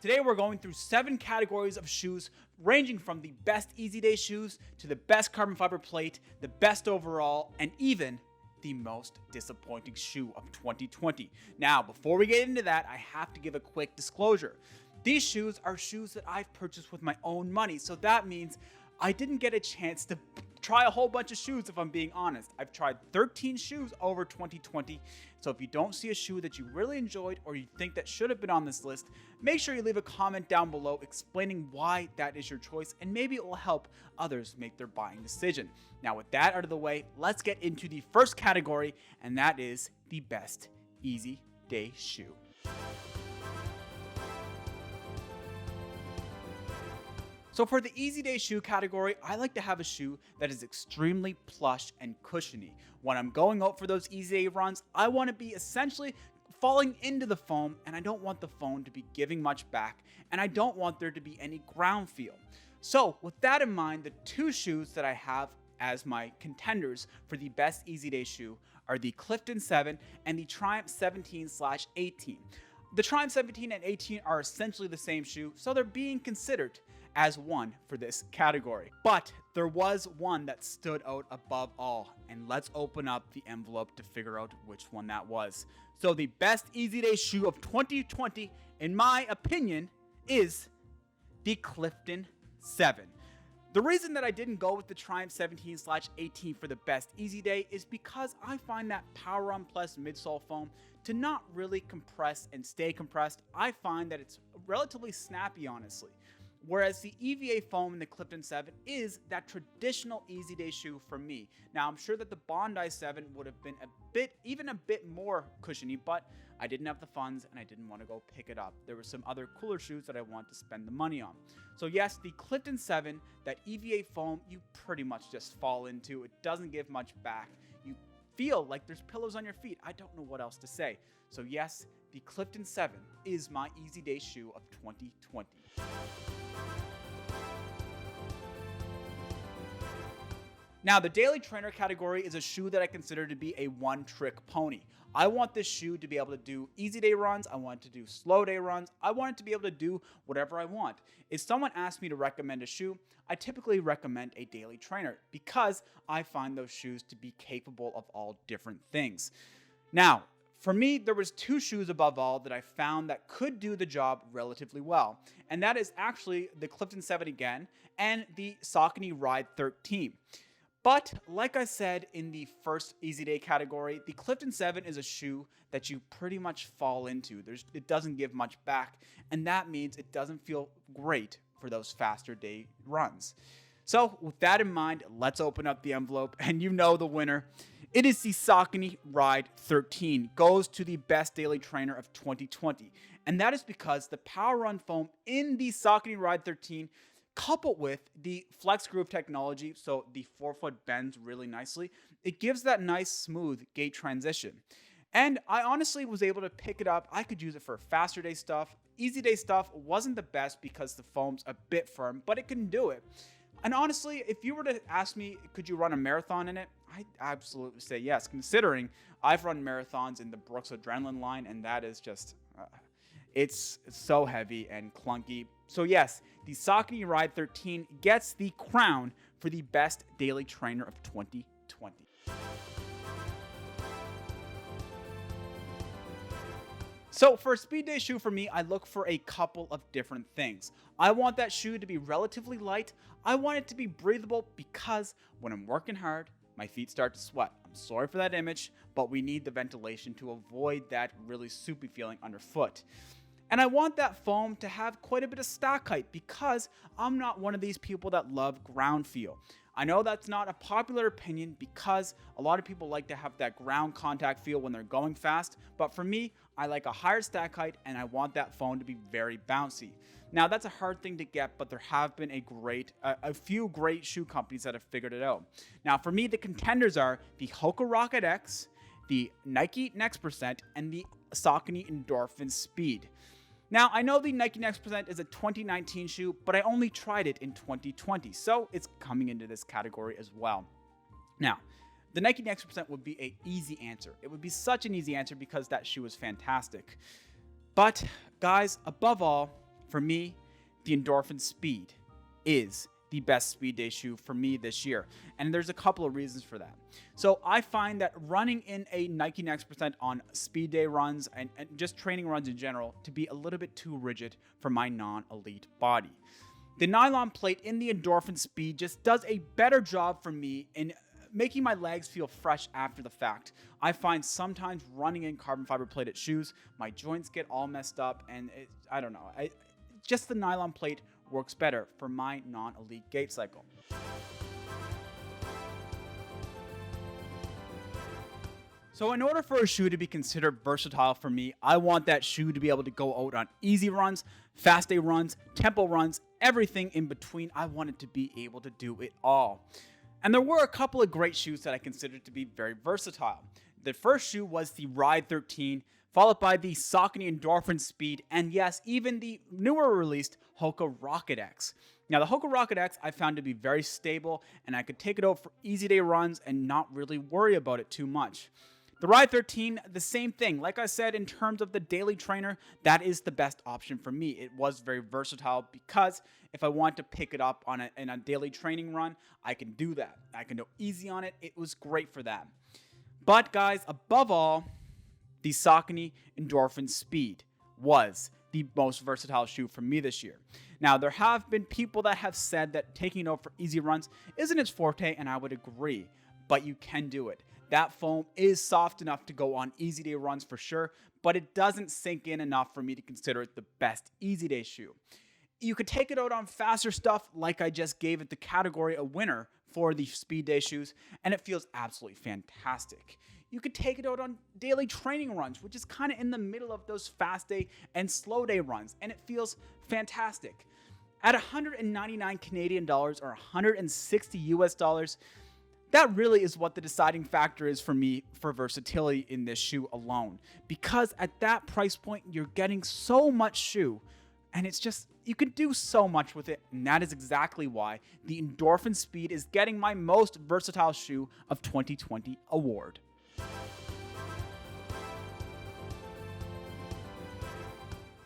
Today we're going through 7 categories of shoes ranging from the best Easy Day shoes to the best carbon fiber plate, the best overall, and even the most disappointing shoe of 2020. Now, before we get into that, I have to give a quick disclosure. These shoes are shoes that I've purchased with my own money, so that means I didn't get a chance to try a whole bunch of shoes, if I'm being honest. I've tried 13 shoes over 2020, so if you don't see a shoe that you really enjoyed or you think that should have been on this list, make sure you leave a comment down below explaining why that is your choice, and maybe it will help others make their buying decision. Now, with that out of the way, let's get into the first category, and that is the best Easy Day shoe. So for the Easy Day shoe category, I like to have a shoe that is extremely plush and cushiony. When I'm going out for those Easy Day runs, I want to be essentially falling into the foam, and I don't want the foam to be giving much back, and I don't want there to be any ground feel. So with that in mind, the 2 shoes that I have as my contenders for the best Easy Day shoe are the Clifton 7 and the Triumph 17/18. The Triumph 17 and 18 are essentially the same shoe, so they're being considered as one for this category. But there was one that stood out above all, and let's open up the envelope to figure out which one that was. So the best Easy Day shoe of 2020, in my opinion, is the Clifton 7. The reason that I didn't go with the Triumph 17/18 for the best Easy Day is because I find that Power Run Plus midsole foam to not really compress and stay compressed. I find that it's relatively snappy, honestly. Whereas the EVA foam in the Clifton 7 is that traditional Easy Day shoe for me. Now, I'm sure that the Bondi 7 would have been even a bit more cushiony, but I didn't have the funds and I didn't want to go pick it up. There were some other cooler shoes that I want to spend the money on. So yes, the Clifton 7, that EVA foam, you pretty much just fall into. It doesn't give much back. You feel like there's pillows on your feet. I don't know what else to say. So yes, the Clifton 7 is my Easy Day shoe of 2020. Now, the daily trainer category is a shoe that I consider to be a one-trick pony. I want this shoe to be able to do Easy Day runs. I want it to do slow day runs. I want it to be able to do whatever I want. If someone asks me to recommend a shoe, I typically recommend a daily trainer because I find those shoes to be capable of all different things. Now, for me, there was 2 shoes above all that I found that could do the job relatively well, and that is actually the Clifton 7 again and the Saucony Ride 13. But like I said in the first Easy Day category, the Clifton 7 is a shoe that you pretty much fall into. It doesn't give much back, and that means it doesn't feel great for those faster day runs. So with that in mind, let's open up the envelope, and you know the winner. It is the Saucony Ride 13, goes to the best daily trainer of 2020. And that is because the Power Run foam in the Saucony Ride 13, coupled with the flex groove technology, so the forefoot bends really nicely, it gives that nice smooth gait transition. And I honestly was able to pick it up. I could use it for faster day stuff. Easy Day stuff wasn't the best because the foam's a bit firm, but it can do it. And honestly, if you were to ask me, could you run a marathon in it? I'd absolutely say yes, considering I've run marathons in the Brooks Adrenaline line, and that is just, it's so heavy and clunky. So yes, the Saucony Ride 13 gets the crown for the best daily trainer of 2020. So for a speed day shoe for me, I look for a couple of different things. I want that shoe to be relatively light. I want it to be breathable because when I'm working hard, my feet start to sweat. I'm sorry for that image, but we need the ventilation to avoid that really soupy feeling underfoot. And I want that foam to have quite a bit of stack height because I'm not one of these people that love ground feel. I know that's not a popular opinion because a lot of people like to have that ground contact feel when they're going fast, but for me, I like a higher stack height and I want that foam to be very bouncy. Now, that's a hard thing to get, but there have been a few great shoe companies that have figured it out. Now, for me, the contenders are the Hoka Rocket X, the Nike Next Percent, and the Saucony Endorphin Speed. Now, I know the Nike Next Percent is a 2019 shoe, but I only tried it in 2020, so it's coming into this category as well. Now, the Nike Next Percent would be an easy answer. It would be such an easy answer because that shoe is fantastic. But, guys, above all, For me, the Endorphin Speed is the best speed day shoe for me this year. And there's a couple of reasons for that. So I find that running in a Nike Next Percent on speed day runs and just training runs in general to be a little bit too rigid for my non-elite body. The nylon plate in the Endorphin Speed just does a better job for me in making my legs feel fresh after the fact. I find sometimes running in carbon fiber plated shoes, my joints get all messed up, and I don't know. Just the nylon plate works better for my non-elite gait cycle. So in order for a shoe to be considered versatile for me, I want that shoe to be able to go out on easy runs, fast day runs, tempo runs, everything in between. I want it to be able to do it all. And there were a couple of great shoes that I considered to be very versatile. The first shoe was the Ride 13, followed by the Saucony Endorphin Speed, and yes, even the newer released Hoka Rocket X. Now, the Hoka Rocket X I found to be very stable, and I could take it out for easy day runs and not really worry about it too much. The Ride 13, the same thing. Like I said, in terms of the daily trainer, that is the best option for me. It was very versatile because if I want to pick it up in a daily training run, I can do that. I can go easy on it. It was great for that. But guys, above all, the Saucony Endorphin Speed was the most versatile shoe for me this year. Now, there have been people that have said that taking it out for easy runs isn't its forte, and I would agree, but you can do it. That foam is soft enough to go on easy day runs for sure, but it doesn't sink in enough for me to consider it the best easy day shoe. You could take it out on faster stuff, like I just gave it the category a winner for the speed day shoes, and it feels absolutely fantastic. You could take it out on daily training runs, which is kind of in the middle of those fast day and slow day runs, and it feels fantastic. At 199 Canadian dollars or 160 US dollars, that really is what the deciding factor is for me for versatility in this shoe alone. Because at that price point, you're getting so much shoe, and it's just, you can do so much with it, and that is exactly why the Endorphin Speed is getting my most versatile shoe of 2020 award.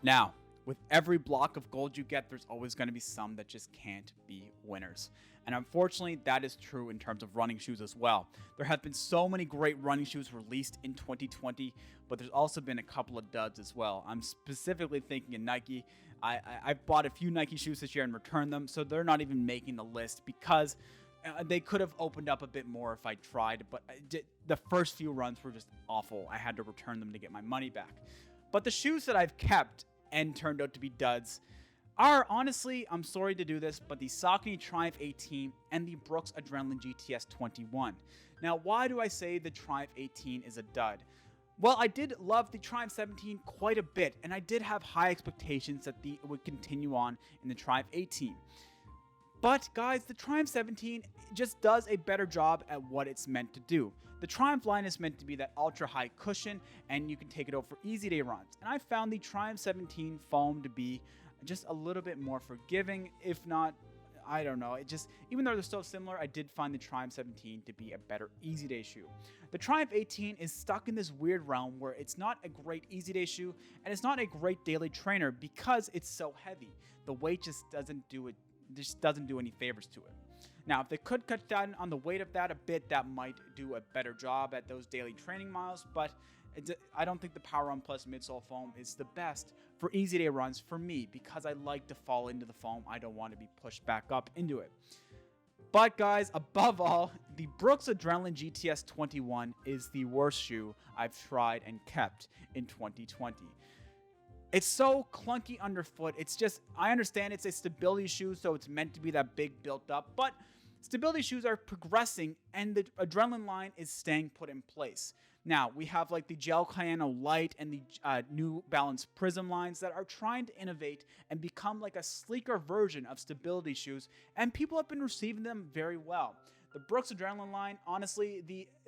Now, with every block of gold you get, there's always going to be some that just can't be winners. And unfortunately, that is true in terms of running shoes as well. There have been so many great running shoes released in 2020, but there's also been a couple of duds as well. I'm specifically thinking of Nike. I bought a few Nike shoes this year and returned them, so they're not even making the list because they could have opened up a bit more if I tried, but the first few runs were just awful. I had to return them to get my money back. But the shoes that I've kept and turned out to be duds are, honestly, I'm sorry to do this, but the Saucony Triumph 18 and the Brooks Adrenaline GTS 21. Now, why do I say the Triumph 18 is a dud? Well, I did love the Triumph 17 quite a bit, and I did have high expectations that it would continue on in the Triumph 18. But guys, the Triumph 17 just does a better job at what it's meant to do. The Triumph line is meant to be that ultra high cushion, and you can take it out for easy day runs. And I found the Triumph 17 foam to be just a little bit more forgiving, if not, I don't know. It just, even though they're so similar, I did find the Triumph 17 to be a better easy day shoe. The Triumph 18 is stuck in this weird realm where it's not a great easy day shoe, and it's not a great daily trainer because it's so heavy. The weight just doesn't do any favors to it. Now, if they could cut down on the weight of that a bit, that might do a better job at those daily training miles, but I don't think the Power Run Plus midsole foam is the best for easy day runs for me because I like to fall into the foam. I don't want to be pushed back up into it. But guys, above all, the Brooks Adrenaline GTS 21 is the worst shoe I've tried and kept in 2020. It's so clunky underfoot. It's just, I understand it's a stability shoe, so it's meant to be that big built up, but stability shoes are progressing and the Adrenaline line is staying put in place. Now, we have like the Gel Cayano Light and the New Balance Prism lines that are trying to innovate and become like a sleeker version of stability shoes, and people have been receiving them very well. The Brooks Adrenaline line, honestly,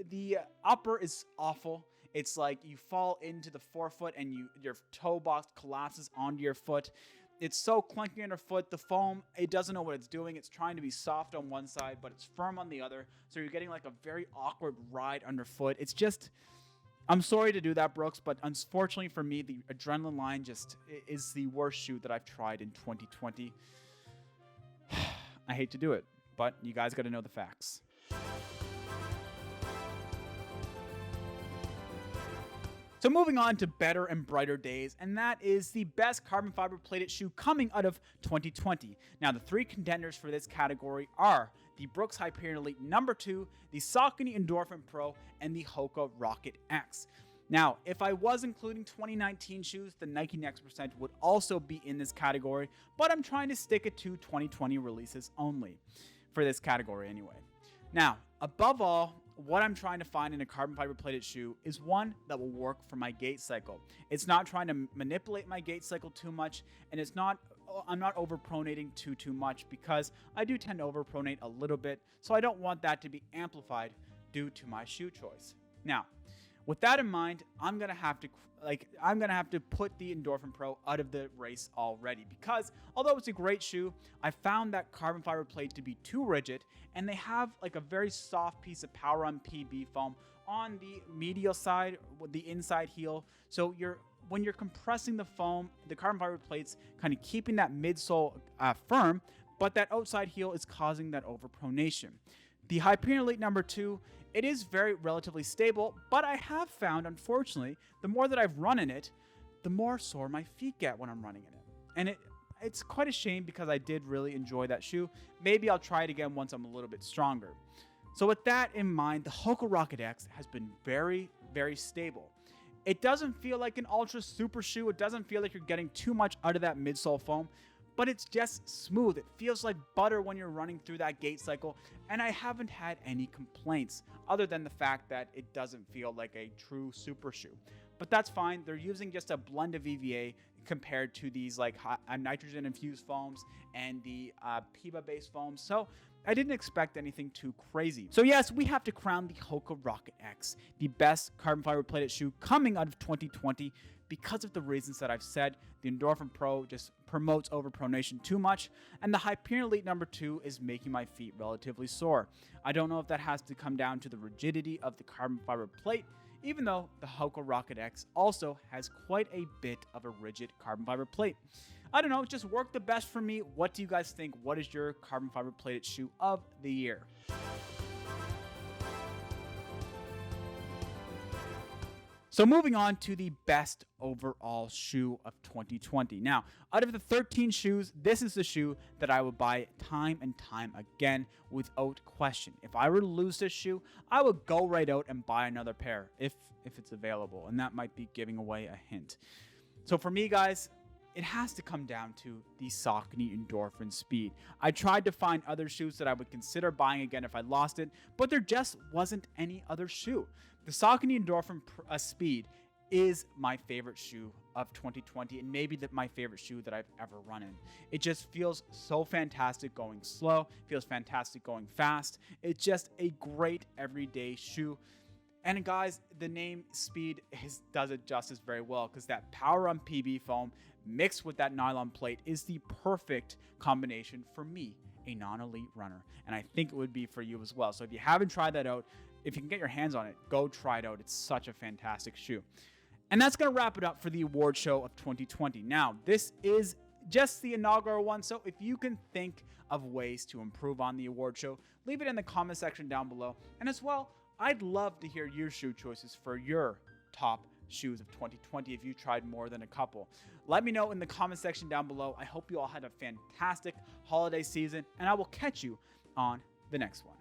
the upper is awful. It's like you fall into the forefoot and your toe box collapses onto your foot. It's so clunky underfoot. The foam, it doesn't know what it's doing. It's trying to be soft on one side, but it's firm on the other. So you're getting like a very awkward ride underfoot. It's just, I'm sorry to do that, Brooks, but unfortunately for me, the Adrenaline line just is the worst shoe that I've tried in 2020. I hate to do it, but you guys got to know the facts. So moving on to better and brighter days, and that is the best carbon fiber plated shoe coming out of 2020. Now, the three contenders for this category are the Brooks Hyperion Elite number 2, the Saucony Endorphin Pro, and the Hoka Rocket X. Now, if I was including 2019 shoes, the Nike Next Percent would also be in this category, but I'm trying to stick it to 2020 releases only for this category anyway. Now, above all, what I'm trying to find in a carbon fiber plated shoe is one that will work for my gait cycle. It's not trying to manipulate my gait cycle too much, and I'm not overpronating too much, because I do tend to overpronate a little bit, so I don't want that to be amplified due to my shoe choice. Now, with that in mind, I'm gonna have to put the Endorphin Pro out of the race already, because although it's a great shoe, I found that carbon fiber plate to be too rigid, and they have like a very soft piece of Power on PB foam on the medial side with the inside heel. So when you're compressing the foam, the carbon fiber plate's kind of keeping that midsole firm, but that outside heel is causing that overpronation. The Hyperion Elite number 2, it is very relatively stable, but I have found, unfortunately, the more that I've run in it, the more sore my feet get when I'm running in it. And it's quite a shame, because I did really enjoy that shoe. Maybe I'll try it again once I'm a little bit stronger. So with that in mind, the Hoka Rocket X has been very, very stable. It doesn't feel like an ultra super shoe. It doesn't feel like you're getting too much out of that midsole foam, but it's just smooth. It feels like butter when you're running through that gait cycle, and I haven't had any complaints other than the fact that it doesn't feel like a true super shoe. But that's fine. They're using just a blend of EVA compared to these like nitrogen infused foams and the PIBA based foams. So I didn't expect anything too crazy. So yes, we have to crown the Hoka Rocket X the best carbon fiber plated shoe coming out of 2020 because of the reasons that I've said. The Endorphin Pro just promotes overpronation too much, and the Hyperion Elite number 2 is making my feet relatively sore. I don't know if that has to come down to the rigidity of the carbon fiber plate, even though the Hoka Rocket X also has quite a bit of a rigid carbon fiber plate. I don't know, it just worked the best for me. What do you guys think? What is your carbon fiber plated shoe of the year? So moving on to the best overall shoe of 2020. Now, out of the 13 shoes, this is the shoe that I would buy time and time again without question. If I were to lose this shoe, I would go right out and buy another pair if it's available, and that might be giving away a hint. So for me, guys, it has to come down to the Saucony Endorphin Speed. I tried to find other shoes that I would consider buying again if I lost it, but there just wasn't any other shoe. The Saucony Endorphin Speed is my favorite shoe of 2020, and maybe my favorite shoe that I've ever run in. It just feels so fantastic going slow, feels fantastic going fast. It's just a great everyday shoe. And guys, the name Speed does it justice very well, because that Power on PB foam mixed with that nylon plate is the perfect combination for me, a non-elite runner. And I think it would be for you as well. So if you haven't tried that out, if you can get your hands on it, go try it out. It's such a fantastic shoe. And that's going to wrap it up for the award show of 2020. Now, this is just the inaugural one, so if you can think of ways to improve on the award show, leave it in the comment section down below. And as well, I'd love to hear your shoe choices for your top shoes of 2020 if you tried more than a couple. Let me know in the comment section down below. I hope you all had a fantastic holiday season, and I will catch you on the next one.